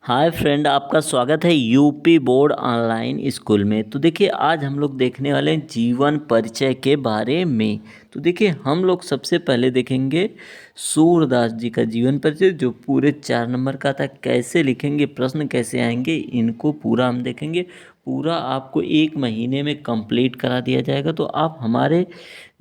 Hi friend, आपका स्वागत है यूपी बोर्ड ऑनलाइन स्कूल में। तो देखिए, आज हम लोग देखने वाले हैं जीवन परिचय के बारे में। तो देखिए, हम लोग सबसे पहले देखेंगे सूरदास जी का जीवन परिचय, जो पूरे 4 नंबर का था। कैसे लिखेंगे, प्रश्न कैसे आएंगे, इनको पूरा हम देखेंगे। पूरा आपको 1 महीने में कंप्लीट करा दिया जाएगा। तो आप हमारे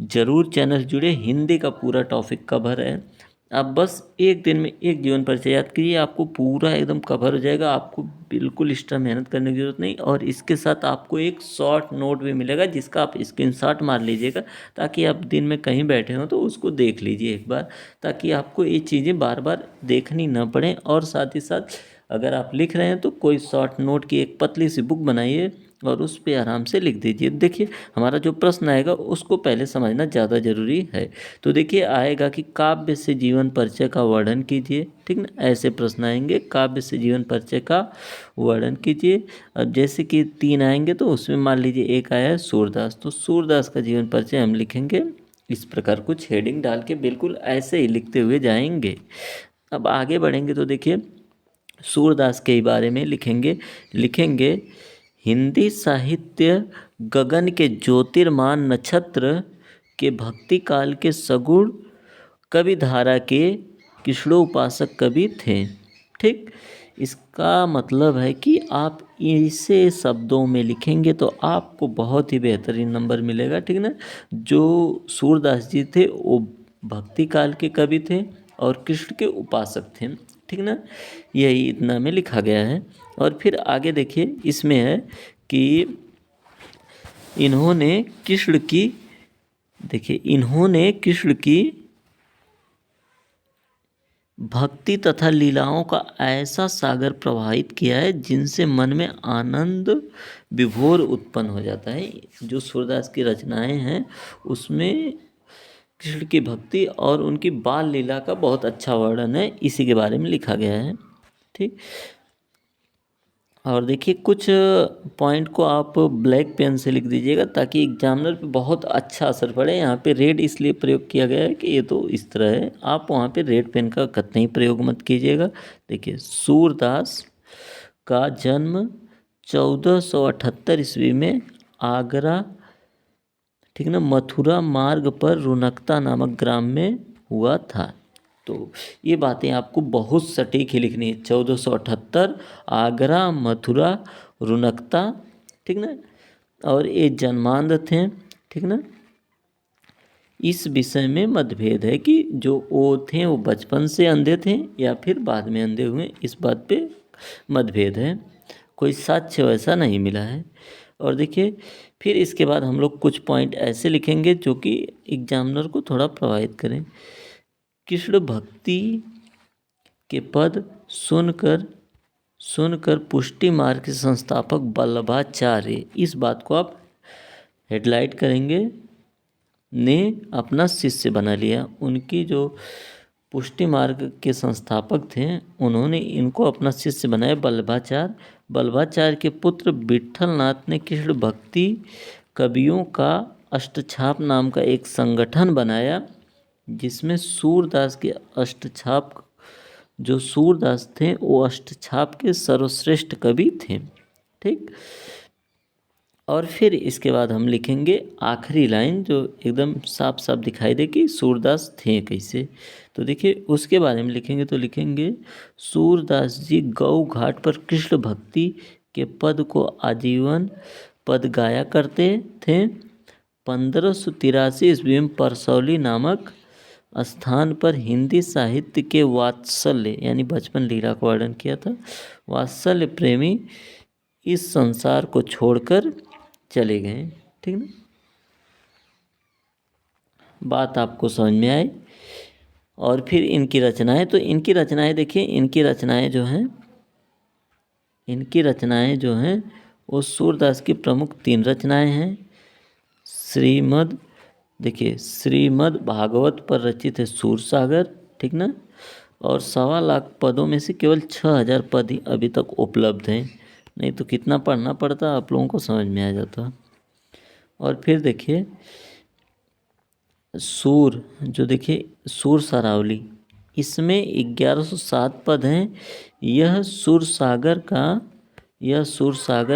ज़रूर चैनल जुड़े, हिंदी का पूरा टॉपिक कवर है। आप बस एक दिन में एक जीवन परिचय याद कीजिए, आपको पूरा एकदम कवर हो जाएगा। आपको बिल्कुल एक्स्ट्रा मेहनत करने की ज़रूरत नहीं। और इसके साथ आपको एक शॉर्ट नोट भी मिलेगा, जिसका आप स्क्रीनशॉट मार लीजिएगा, ताकि आप दिन में कहीं बैठे हो तो उसको देख लीजिए एक बार, ताकि आपको ये चीज़ें बार बार देखनी ना पड़े। और साथ ही साथ अगर आप लिख रहे हैं तो कोई शॉर्ट नोट की एक पतली सी बुक बनाइए और उस पर आराम से लिख दीजिए। देखिए, हमारा जो प्रश्न आएगा उसको पहले समझना ज़्यादा ज़रूरी है। तो देखिए, आएगा कि काव्य से जीवन परिचय का वर्णन कीजिए। ठीक ना, ऐसे प्रश्न आएंगे, काव्य से जीवन परिचय का वर्णन कीजिए। अब जैसे कि 3 आएंगे तो उसमें मान लीजिए एक आया है सूरदास, तो सूरदास का जीवन परिचय हम लिखेंगे इस प्रकार, कुछ हेडिंग डाल के बिल्कुल ऐसे ही लिखते हुए जाएंगे। अब आगे बढ़ेंगे तो देखिए, सूरदास के बारे में लिखेंगे हिंदी साहित्य गगन के ज्योतिर्मान नक्षत्र के भक्ति काल के सगुण कवि धारा के कृष्णोपासक कवि थे। ठीक, इसका मतलब है कि आप इसे शब्दों में लिखेंगे तो आपको बहुत ही बेहतरीन नंबर मिलेगा। ठीक ना, जो सूरदास जी थे वो भक्ति काल के कवि थे और कृष्ण के उपासक थे। ठीक ना, यही इतना में लिखा गया है। और फिर आगे देखिए, इसमें है कि इन्होंने कृष्ण की देखिए इन्होंने कृष्ण की भक्ति तथा लीलाओं का ऐसा सागर प्रवाहित किया है जिनसे मन में आनंद विभोर उत्पन्न हो जाता है। जो सूरदास की रचनाएं हैं उसमें कृष्ण की भक्ति और उनकी बाल लीला का बहुत अच्छा वर्णन है, इसी के बारे में लिखा गया है। ठीक, और देखिए, कुछ पॉइंट को आप ब्लैक पेन से लिख दीजिएगा ताकि एग्जामिनर पे बहुत अच्छा असर पड़े। यहाँ पे रेड इसलिए प्रयोग किया गया है कि ये तो इस तरह है, आप वहाँ पे रेड पेन का कतई प्रयोग मत कीजिएगा। देखिए, सूरदास का जन्म 1478 ईस्वी में आगरा, ठीक ना, मथुरा मार्ग पर रुनकता नामक ग्राम में हुआ था। तो ये बातें आपको बहुत सटीक ही लिखनी है। 1478, आगरा, मथुरा, रुनकता। ठीक ना, और ये जन्मांध थे। ठीक ना, इस विषय में मतभेद है कि जो वो थे वो बचपन से अंधे थे या फिर बाद में अंधे हुए, इस बात पे मतभेद है। कोई साक्ष्य वैसा नहीं मिला है। और देखिए, फिर इसके बाद हम लोग कुछ पॉइंट ऐसे लिखेंगे जो कि एग्जामिनर को थोड़ा प्रभावित करें। कृष्ण भक्ति के पद सुनकर सुनकर पुष्टि मार्ग के संस्थापक वल्लभाचार्य, इस बात को आप हेडलाइट करेंगे, ने अपना शिष्य बना लिया। उनकी जो पुष्टि मार्ग के संस्थापक थे उन्होंने इनको अपना शिष्य बनाया, वल्लभाचार्य। वल्लभाचार्य के पुत्र विट्ठलनाथ ने कृष्ण भक्ति कवियों का अष्टछाप नाम का एक संगठन बनाया, जिसमें सूरदास के अष्टछाप, जो सूरदास थे वो अष्टछाप के सर्वश्रेष्ठ कवि थे। ठीक, और फिर इसके बाद हम लिखेंगे आखिरी लाइन, जो एकदम साफ साफ दिखाई दे कि सूरदास थे कैसे। तो देखिए, उसके बारे में लिखेंगे तो लिखेंगे सूरदास जी गौ घाट पर कृष्ण भक्ति के पद को आजीवन पद गाया करते थे। 1583 ईस्वी में परसौली नामक स्थान पर हिंदी साहित्य के वात्सल्य यानी बचपन लीला का वर्णन किया था। वात्सल्य प्रेमी इस संसार को छोड़कर चले गए। ठीक ना, बात आपको समझ में आई। और फिर इनकी रचनाएं, तो इनकी रचनाएं देखिए, इनकी रचनाएं जो हैं वो सूरदास की प्रमुख 3 रचनाएं हैं। श्रीमद् देखिए, श्रीमद् भागवत पर रचित है सूरसागर। ठीक ना, और 1.25 लाख पदों में से केवल 6000 पद ही अभी तक उपलब्ध हैं, नहीं तो कितना पढ़ना पड़ता आप लोगों को समझ में आ जाता। और फिर देखिए, सूर सरावली, इसमें 1107 पद हैं। यह सुरसागर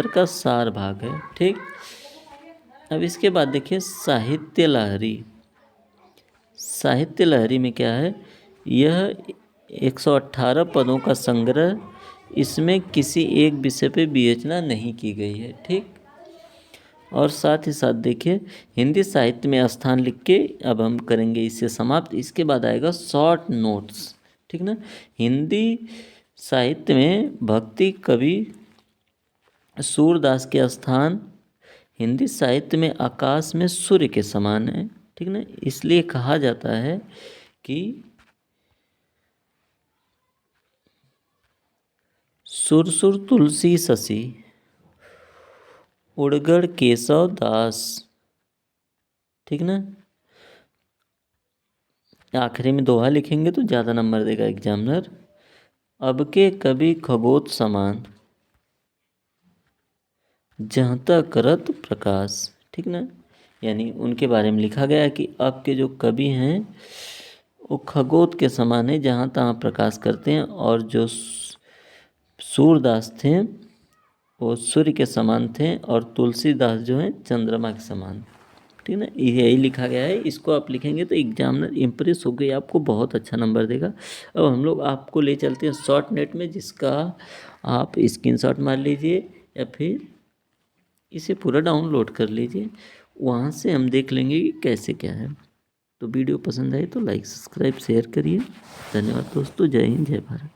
का सार भाग है। ठीक। अब इसके बाद देखिए साहित्य लहरी। साहित्य लहरी में क्या है, यह 118 पदों का संग्रह, इसमें किसी एक विषय पे विवेचना नहीं की गई है। ठीक। और साथ ही साथ देखिए हिंदी साहित्य में स्थान लिख के अब हम करेंगे इसे समाप्त। इसके बाद आएगा शॉर्ट नोट्स। ठीक ना। हिंदी साहित्य में भक्ति कवि सूरदास के स्थान हिंदी साहित्य में आकाश में सूर्य के समान है। ठीक ना। इसलिए कहा जाता है कि सुर तुलसी शशि उड़गड़ केशव दास। ठीक ना। आखिरी में दोहा लिखेंगे तो ज़्यादा नंबर देगा एग्जामिनर। अब के कवि खगोत समान जहता करत प्रकाश। ठीक ना। यानी उनके बारे में लिखा गया है कि अब के जो कवि हैं वो खगोत के समान है, जहाँ तहाँ प्रकाश करते हैं, और जो सूरदास थे वो सूर्य के समान थे, और तुलसीदास जो हैं चंद्रमा के समान। ठीक ना। यही लिखा गया है। इसको आप लिखेंगे तो एग्जामिनर इम्प्रेस हो गई, आपको बहुत अच्छा नंबर देगा। अब हम लोग आपको ले चलते हैं शॉर्ट नेट में, जिसका आप स्क्रीनशॉट मार लीजिए या फिर इसे पूरा डाउनलोड कर लीजिए। वहाँ से हम देख लेंगे कि कैसे क्या है। तो वीडियो पसंद आए तो लाइक सब्सक्राइब शेयर करिए। धन्यवाद दोस्तों। जय हिंद जय भारत।